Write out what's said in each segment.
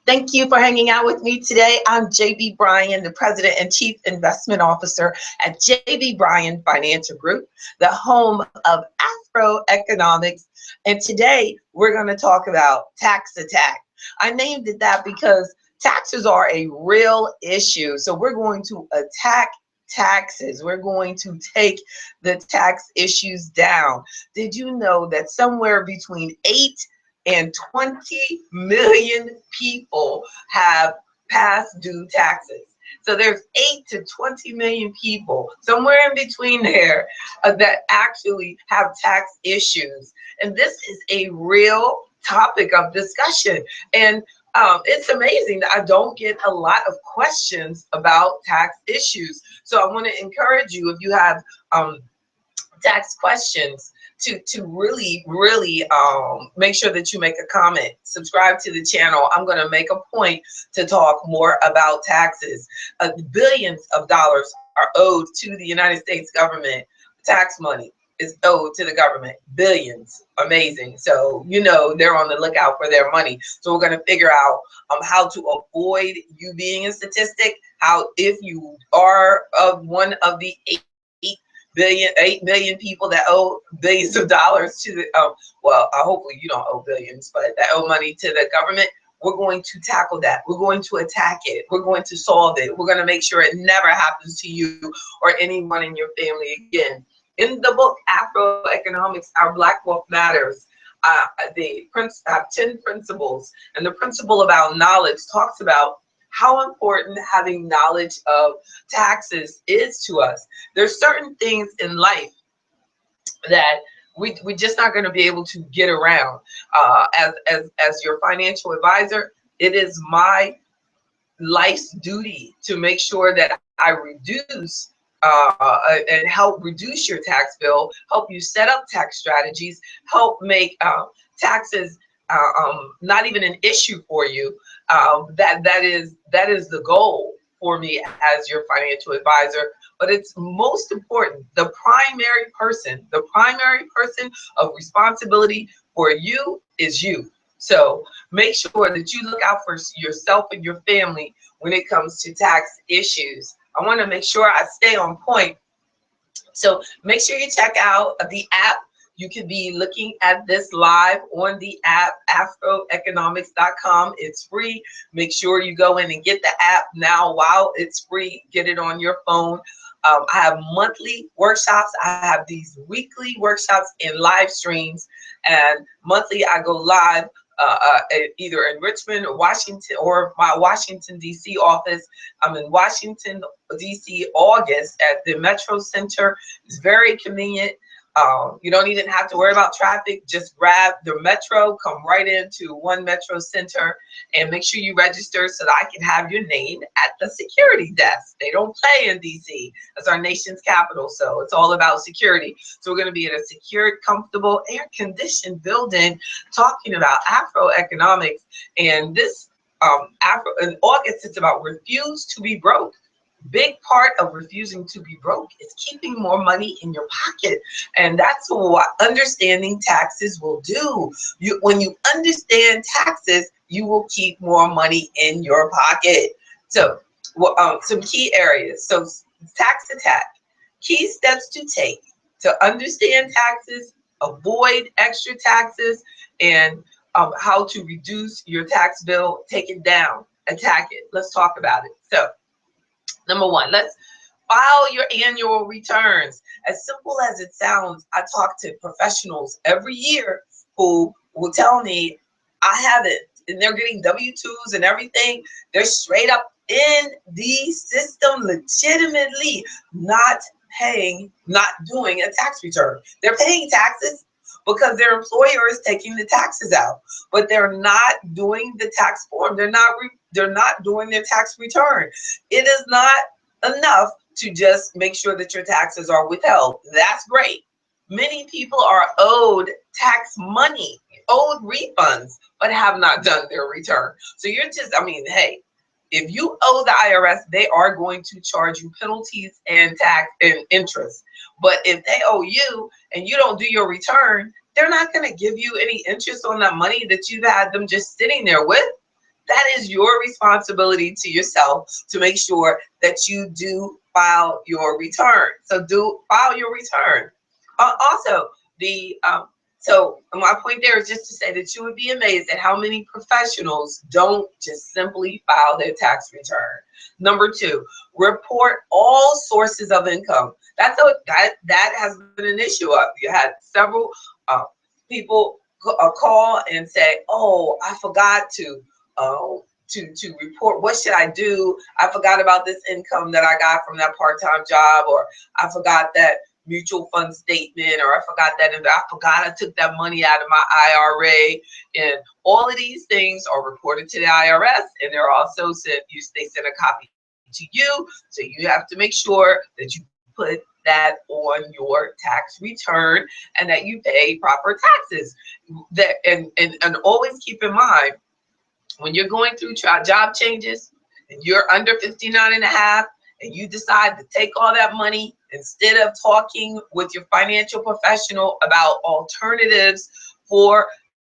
Thank you for hanging out with me today. I'm JB Bryan, the President and Chief Investment Officer at JB Bryan Financial Group, the home of AfroEconomics. And today we're going to talk about tax attack. I named it that because taxes are a real issue. So we're going to attack taxes. We're going to take the tax issues down. Did you know that somewhere between 8 and 20 million people have past due taxes? So there's 8 to 20 million people, somewhere in between there, that actually have tax issues. And this is a real topic of discussion. And it's amazing that I don't get a lot of questions about tax issues. So I want to encourage you, if you have tax questions, to really make sure that you make a comment, subscribe to the channel. I'm going to make a point to talk more about taxes. Billions of dollars are owed to the United States government. Tax money is owed to the government, billions. Amazing. So you know they're on the lookout for their money. So we're going to figure out how to avoid you being a statistic. How, if you are one of the 8 million people that owe billions of dollars to the, well, hopefully you don't owe billions, but that owe money to the government, we're going to tackle that. We're going to attack it. We're going to solve it. We're going to make sure it never happens to you or anyone in your family again. In the book, AfroEconomics, Our Black Wealth Matters, I have 10 principles, and the principle about knowledge talks about how important having knowledge of taxes is to us. There's certain things in life that we're just not going to be able to get around. As your financial advisor, it is my life's duty to make sure that I reduce and help reduce your tax bill, help you set up tax strategies, help make taxes not even an issue for you. That is the goal for me as your financial advisor. But it's most important, the primary person of responsibility for you is you. So make sure that you look out for yourself and your family when it comes to tax issues. I want to make sure I stay on point. So make sure you check out the app. You can be looking at this live on the app, AfroEconomics.com. It's free. Make sure you go in and get the app now while it's free. Get it on your phone. I have monthly workshops. I have these weekly workshops and live streams. And monthly I go live either in Richmond or Washington, or my Washington, D.C. office. I'm in Washington, D.C. August at the Metro Center. It's very convenient. You don't even have to worry about traffic. Just grab the Metro, come right into one Metro Center, and make sure you register so that I can have your name at the security desk. They don't play in DC. That's our nation's capital, so it's all about security. So we're going to be in a secured, comfortable, air-conditioned building talking about AfroEconomics. And this in August, it's about refuse to be broke. Big part of refusing to be broke is keeping more money in your pocket. And that's what understanding taxes will do. When you understand taxes, you will keep more money in your pocket. So some key areas. So tax attack, key steps to take to understand taxes, avoid extra taxes, and how to reduce your tax bill, take it down, attack it. Let's talk about it. So number one, let's file your annual returns. As simple as it sounds, I talk to professionals every year who will tell me I haven't, and they're getting W-2s and everything. They're straight up in the system, legitimately not doing a tax return. They're paying taxes because their employer is taking the taxes out, but they're not doing the tax form. They're not doing their tax return. It is not enough to just make sure that your taxes are withheld. That's great. Many people are owed tax money, owed refunds, but have not done their return. So you're just, I mean, hey, if you owe the IRS, they are going to charge you penalties and tax and interest. But if they owe you and you don't do your return, they're not going to give you any interest on that money that you've had them just sitting there with. that is your responsibility to yourself to make sure that you do file your return. So do file your return. Also, so my point there is just to say that you would be amazed at how many professionals don't just simply file their tax return. Number two, report all sources of income. That has been an issue. You had several people call and say, "Oh, I forgot to report. What should I do? I forgot about this income that I got from that part-time job, or I forgot that mutual fund statement, or I forgot I took that money out of my IRA." And all of these things are reported to the IRS, and they're also they send a copy to you. So you have to make sure that you put that on your tax return and that you pay proper taxes. And always keep in mind, when you're going through job changes and you're under 59 and a half, and you decide to take all that money, instead of talking with your financial professional about alternatives for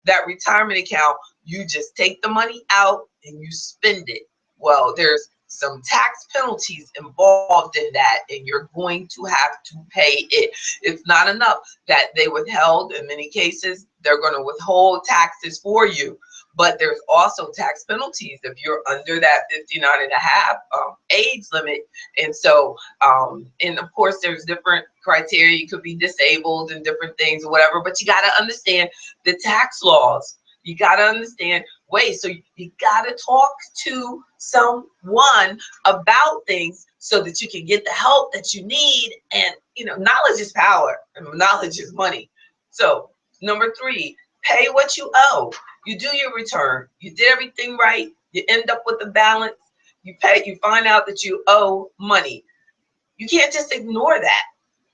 that retirement account, you just take the money out and you spend it. Well, there's some tax penalties involved in that, and you're going to have to pay it. It's not enough that they withheld. In many cases, they're going to withhold taxes for you, but there's also tax penalties if you're under that 59 and a half age limit. And so, and of course, there's different criteria. You could be disabled and different things or whatever, but you got to understand the tax laws. You got to understand ways. So you got to talk to someone about things so that you can get the help that you need. And, knowledge is power and knowledge is money. So number three, pay what you owe. You do your return. You did everything right. You end up with a balance. You find out that you owe money. You can't just ignore that.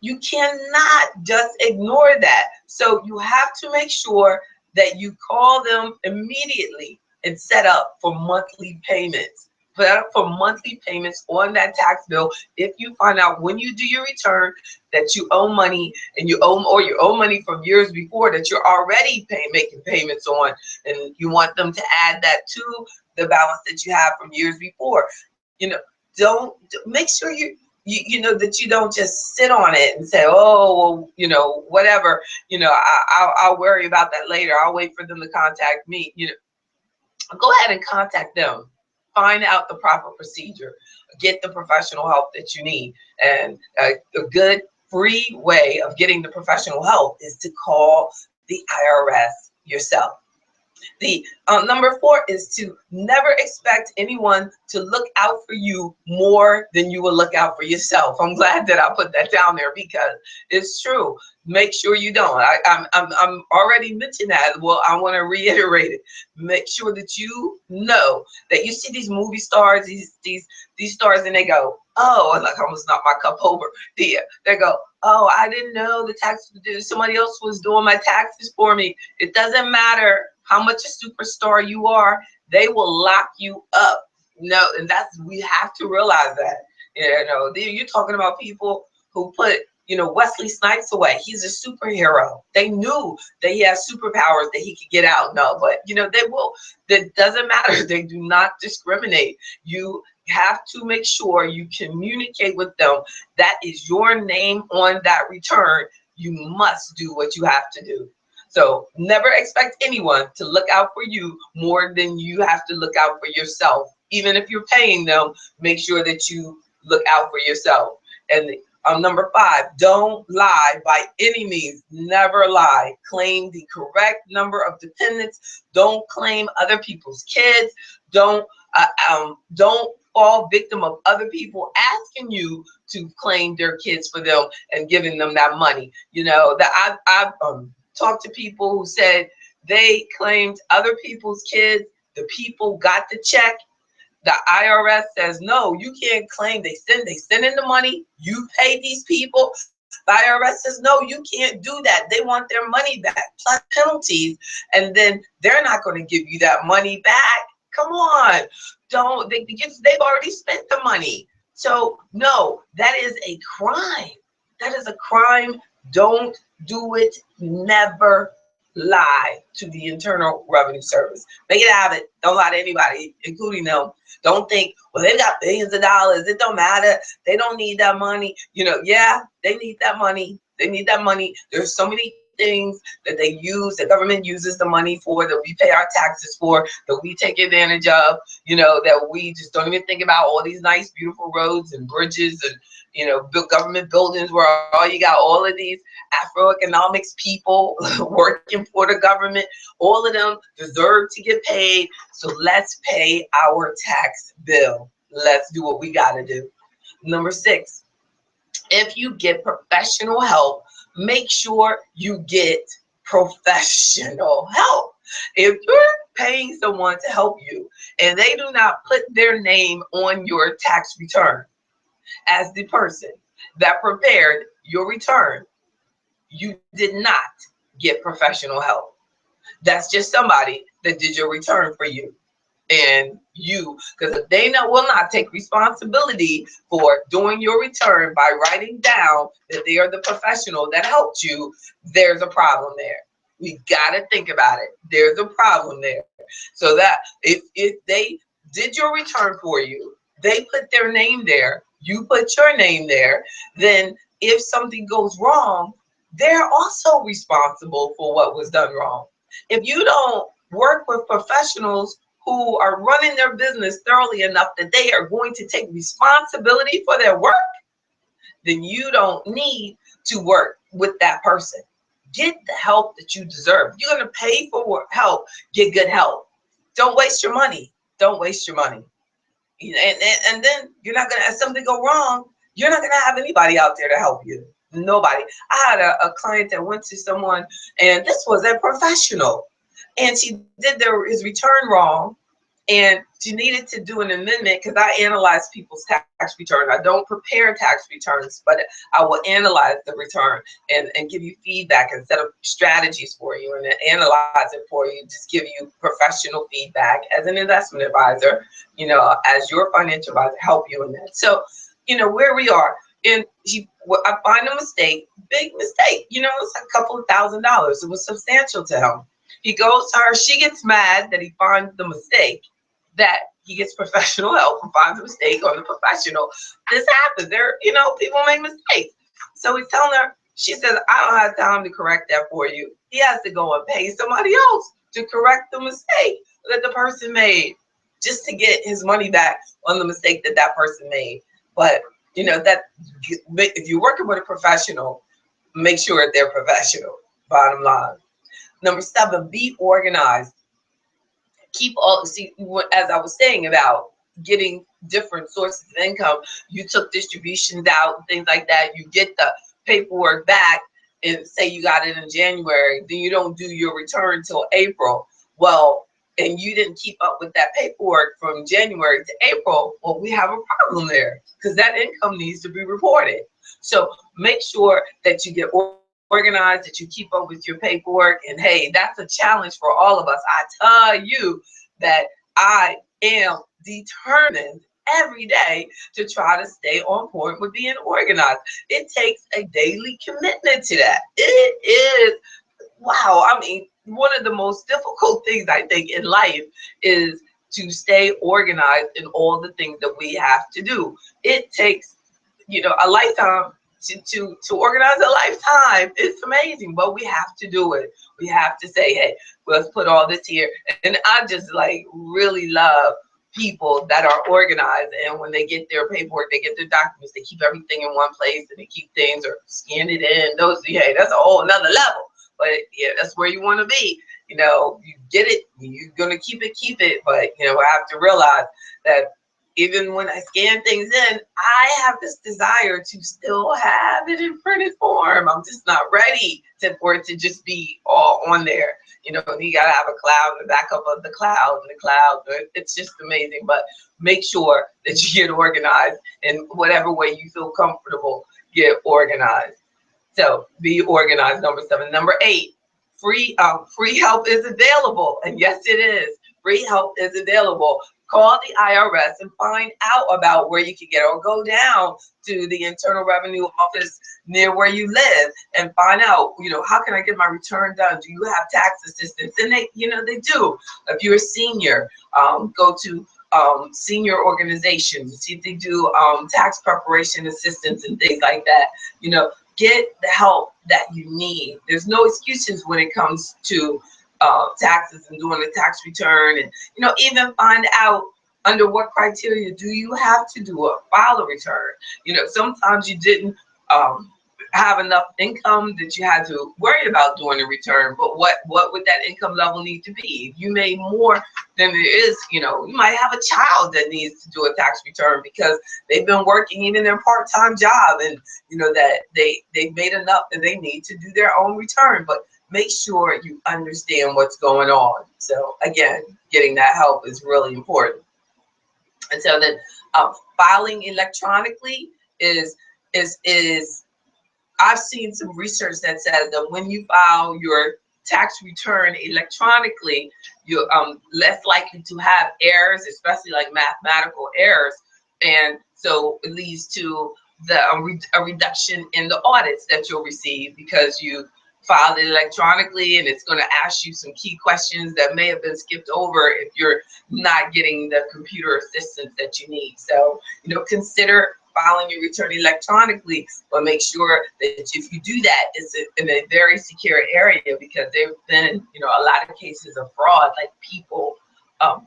You cannot just ignore that. So you have to make sure that you call them immediately and set up for monthly payments. Set up for monthly payments on that tax bill. If you find out when you do your return that you owe money, and you owe money from years before that you're already making payments on, and you want them to add that to the balance that you have from years before, don't make sure you know that you don't just sit on it and say, "Oh, well, whatever, I'll worry about that later. I'll wait for them to contact me." Go ahead and contact them. Find out the proper procedure. Get the professional help that you need. And a good free way of getting the professional help is to call the IRS yourself. The number four is to never expect anyone to look out for you more than you will look out for yourself. I'm glad that I put that down there because it's true. Make sure you don't. I'm already mentioned that. Well, I want to reiterate it. Make sure that you know that you see these movie stars, these stars, and they go, "Oh," like I almost knocked my cup over. They go, "Oh, I didn't know somebody else was doing my taxes for me." It doesn't matter how much a superstar you are, they will lock you up. And we have to realize that. You're talking about people who put, Wesley Snipes away. He's a superhero. They knew that he has superpowers that he could get out. No, but they will. That doesn't matter. They do not discriminate. You have to make sure you communicate with them. That is your name on that return. You must do what you have to do. So never expect anyone to look out for you more than you have to look out for yourself. Even if you're paying them, make sure that you look out for yourself. And number five, don't lie by any means. Never lie. Claim the correct number of dependents. Don't claim other people's kids. Don't fall victim of other people asking you to claim their kids for them and giving them that money. I've talked to people who said they claimed other people's kids. The people got the check. The IRS says, "No, you can't claim." They send in the money. You pay these people. The IRS says, "No, you can't do that." They want their money back plus penalties, and then they're not going to give you that money back. Come on, they've already spent the money. So no, that is a crime. That is a crime. Don't do it. Never lie to the Internal Revenue Service. Make it a habit. Don't lie to anybody, including them. Don't think, well, they've got billions of dollars. It don't matter. They don't need that money. You know, yeah, they need that money. They need that money. There's so many things that they use, the government uses the money for, that we pay our taxes for, that we take advantage of, you know, that we just don't even think about. All these nice, beautiful roads and bridges and, you know, government buildings where all you got all of these AfroEconomics people working for the government. All of them deserve to get paid. So let's pay our tax bill. Let's do what we got to do. Number 6, if you get professional help, make sure you get professional help. If you're paying someone to help you and they do not put their name on your tax return as the person that prepared your return, you did not get professional help. That's just somebody that did your return for you. And you, because if they will not take responsibility for doing your return by writing down that they are the professional that helped you, there's a problem there. We got to think about it. There's a problem there. So that if they did your return for you, they put their name there, you put your name there, then if something goes wrong, they're also responsible for what was done wrong. If you don't work with professionals who are running their business thoroughly enough that they are going to take responsibility for their work, then you don't need to work with that person. Get the help that you deserve. You're going to pay for help, get good help. Don't waste your money. Don't waste your money. And then you're not going to, if something go wrong, you're not going to have anybody out there to help you. Nobody. I had a client that went to someone, and this was a professional, and she did his return wrong, and she needed to do an amendment because I analyze people's tax return. I don't prepare tax returns, but I will analyze the return and give you feedback and set up strategies for you and then analyze it for you. Just give you professional feedback as an investment advisor, you know, as your financial advisor, help you in that. So, you know, where we are. And I find a mistake, big mistake. You know, it's a couple of $1,000s. It was substantial to him. He goes to her. She gets mad that he finds the mistake, that he gets professional help and finds a mistake on the professional. This happens. There, you know, people make mistakes. So he's telling her. She says, I don't have time to correct that for you. He has to go and pay somebody else to correct the mistake that the person made, just to get his money back on the mistake that that person made. But you know, that if you're working with a professional, make sure they're professional, bottom line. Number 7, be organized. Keep all, see, as I was saying about getting different sources of income, you took distributions out and things like that, you get the paperwork back and say you got it in January, then you don't do your return till April. Well, and you didn't keep up with that paperwork from January to April, well, we have a problem there because that income needs to be reported. So make sure that you get organized, that you keep up with your paperwork. And hey, that's a challenge for all of us. I tell you that I am determined every day to try to stay on point with being organized. It takes a daily commitment to that. It is, wow, I mean, one of the most difficult things I think in life is to stay organized in all the things that we have to do. It takes, you know, a lifetime to organize a lifetime. It's amazing, but we have to do it. We have to say, hey, let's put all this here. And I just like really love people that are organized, and when they get their paperwork, they get their documents, they keep everything in one place and they keep things or scan it in. Those, hey, that's a whole another level. But yeah, that's where you want to be. You know, you get it, you're gonna keep it. But you know, I have to realize that even when I scan things in, I have this desire to still have it in printed form. I'm just not ready for it to just be all on there. You know, you gotta have a cloud, the backup of the cloud, and the cloud. It's just amazing. But make sure that you get organized in whatever way you feel comfortable. Get organized. So be organized. Number 7. Number 8, free help is available, and yes, it is. Free help is available. call the IRS and find out about where you can get, or go down to the Internal Revenue Office near where you live and find out, how can I get my return done? Do you have tax assistance? And they do. If you're a senior, go to senior organizations, see if they do tax preparation assistance and things like that. Get the help that you need. There's no excuses when it comes to taxes and doing a tax return, and even find out under what criteria do you have to file a return. Sometimes you didn't have enough income that you had to worry about doing a return, but what would that income level need to be? If you made more than there is, you might have a child that needs to do a tax return because they've been working even their part-time job, and that they've made enough that they need to do their own return. But make sure you understand what's going on. So again, getting that help is really important. And so then filing electronically is I've seen some research that says that when you file your tax return electronically, you're less likely to have errors, especially like mathematical errors. And so it leads to a reduction in the audits that you'll receive, because you filed it electronically, and it's going to ask you some key questions that may have been skipped over if you're not getting the computer assistance that you need. So, consider filing your return electronically, but make sure that if you do that, it's in a very secure area, because there have been, a lot of cases of fraud, like people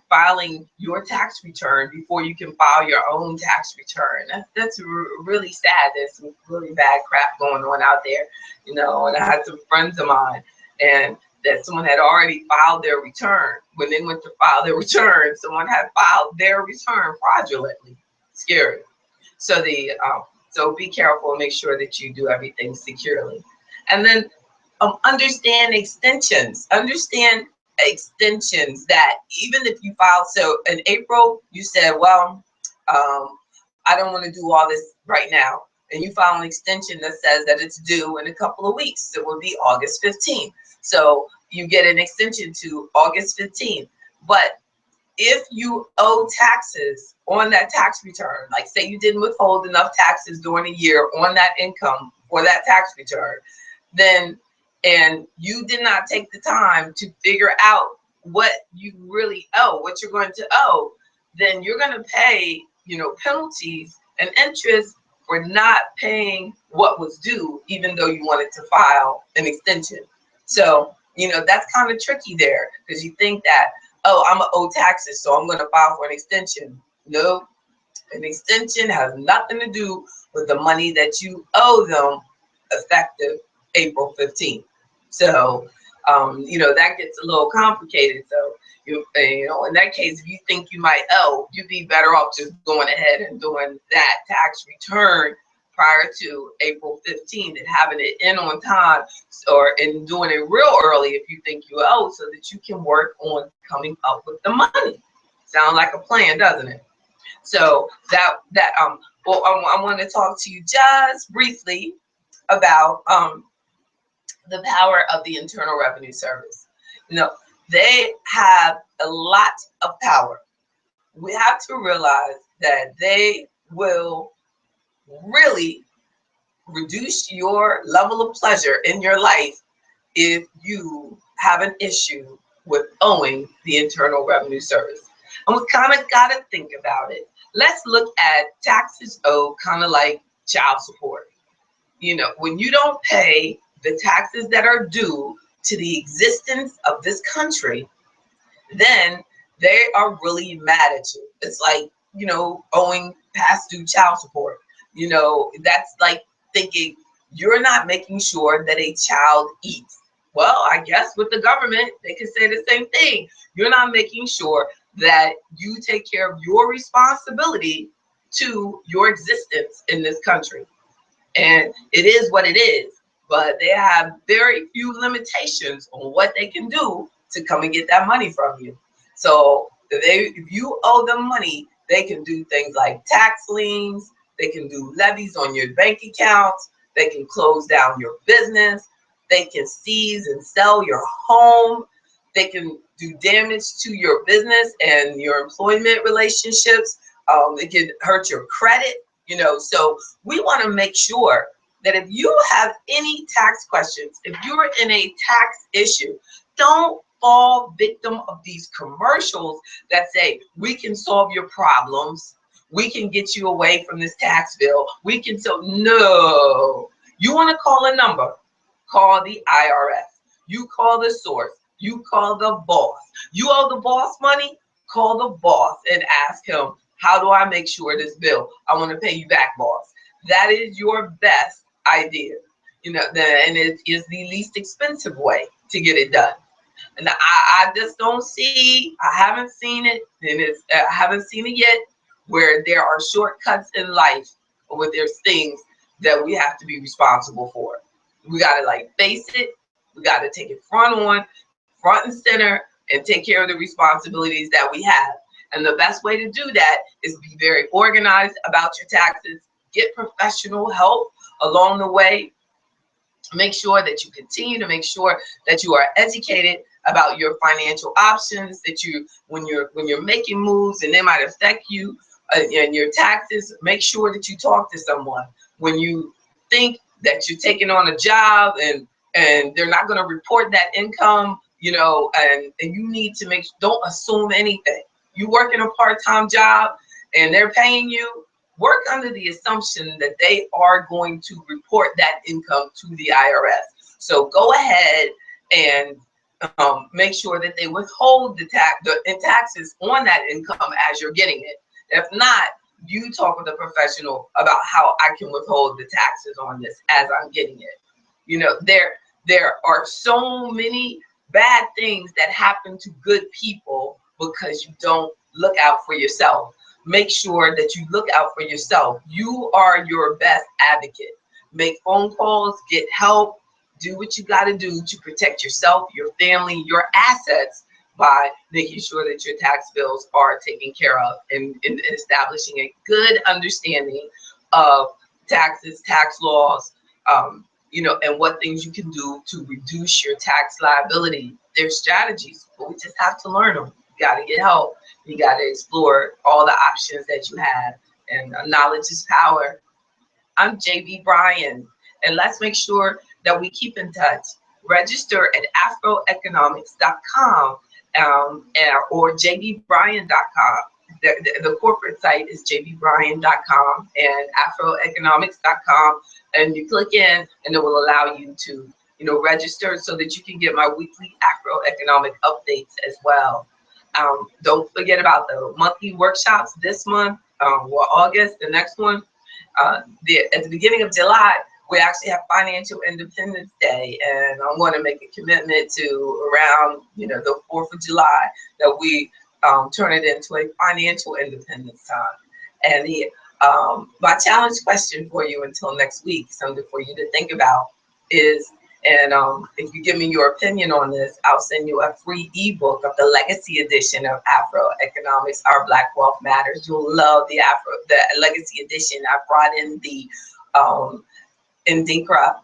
filing your tax return before you can file your own tax return. That's really sad. There's some really bad crap going on out there, and I had some friends of mine, and that someone had already filed their return. When they went to file their return, someone had filed their return fraudulently. Scary. So so be careful and make sure that you do everything securely. And then understand extensions. Understand extensions that even if you file, so in April you said, well, I don't want to do all this right now, and you file an extension that says that it's due in a couple of weeks. It will be August 15th. So you get an extension to August 15th. But if you owe taxes on that tax return, like say you didn't withhold enough taxes during a year on that income for that tax return, then, and you did not take the time to figure out what you really owe, what you're going to owe, then you're going to pay, penalties and interest for not paying what was due, even though you wanted to file an extension. So, that's kind of tricky there, because you think that, oh, I'm going to owe taxes, so I'm going to file for an extension. No, an extension has nothing to do with the money that you owe them effective April 15th. So, that gets a little complicated. So, in that case, if you think you might owe, you'd be better off just going ahead and doing that tax return prior to April 15th and having it in on time, and doing it real early if you think you owe, so that you can work on coming up with the money. Sound like a plan, doesn't it? So well, I want to talk to you just briefly about the power of the Internal Revenue Service. They have a lot of power. We have to realize that they will really reduce your level of pleasure in your life if you have an issue with owing the Internal Revenue Service. And we kind of got to think about it. Let's look at taxes owed kind of like child support. When you don't pay the taxes that are due to the existence of this country, then they are really mad at you. It's like, owing past due child support. That's like thinking you're not making sure that a child eats. Well, I guess with the government, they can say the same thing. You're not making sure that you take care of your responsibility to your existence in this country. And it is what it is, but they have very few limitations on what they can do to come and get that money from you. So if you owe them money, they can do things like tax liens, they can do levies on your bank accounts, they can close down your business, they can seize and sell your home, They can do damage to your business and your employment relationships. It can hurt your credit, So we want to make sure that if you have any tax questions, if you're in a tax issue, don't fall victim of these commercials that say, we can solve your problems. We can get you away from this tax bill. No. You want to call a number, call the IRS. You call the source. You call the boss. You owe the boss money, call the boss and ask him, how do I make sure this bill? I want to pay you back, boss. That is your best idea. And it is the least expensive way to get it done. And I just don't see, I haven't seen it, I haven't seen it yet, where there are shortcuts in life, or where there's things that we have to be responsible for. We got to face it. We got to take it front and center, and take care of the responsibilities that we have. And the best way to do that is be very organized about your taxes, get professional help along the way. Make sure that you continue to make sure that you are educated about your financial options, that when you're making moves and they might affect you and your taxes, make sure that you talk to someone. When you think that you're taking on a job and they're not going to report that income, and you need to don't assume anything. You work in a part-time job and they're paying you, work under the assumption that they are going to report that income to the IRS. So go ahead and make sure that they withhold the taxes on that income as you're getting it. If not, you talk with a professional about how I can withhold the taxes on this as I'm getting it. There are so many bad things that happen to good people because you don't look out for yourself. Make sure that you look out for yourself. You are your best advocate. Make phone calls, get help, do what you got to do to protect yourself, your family, your assets, by making sure that your tax bills are taken care of, and establishing a good understanding of taxes, tax laws, and what things you can do to reduce your tax liability. There's strategies, but we just have to learn them. You got to get help. You got to explore all the options that you have, and knowledge is power. I'm JB Bryan, and let's make sure that we keep in touch. Register at AfroEconomics.com or JBBryan.com. The corporate site is JBBryan.com and AfroEconomics.com, and you click in, and it will allow you to register so that you can get my weekly Afroeconomic updates as well. Don't forget about the monthly workshops this month, August, the next one. At the beginning of July, we actually have Financial Independence Day, and I'm going to make a commitment to around the 4th of July that we turn it into a financial independence time. And my challenge question for you until next week, something for you to think about, is, and if you give me your opinion on this, I'll send you a free ebook of the legacy edition of AfroEconomics, Our Black Wealth Matters. You'll love the legacy edition. I brought in the Ndinkra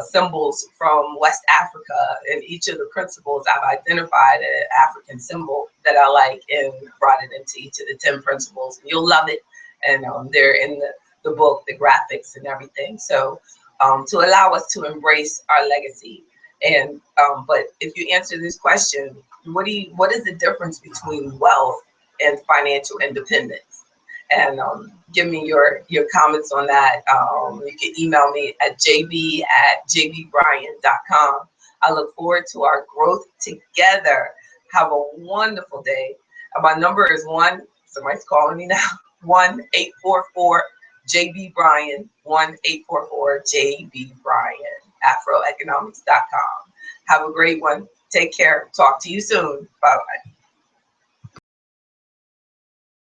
symbols from West Africa, and each of the principles I've identified an African symbol that I like and brought it into each of the 10 principles. You'll love it, and they're in the book, the graphics and everything. So to allow us to embrace our legacy. And but if you answer this question, what is the difference between wealth and financial independence? And give me your comments on that. You can email me at jb@jbbryan.com. I look forward to our growth together. Have a wonderful day. My number is somebody's calling me now, 1-844-JB-BRYAN, 1-844-JB-BRYAN, AfroEconomics.com. Have a great one. Take care. Talk to you soon. Bye-bye.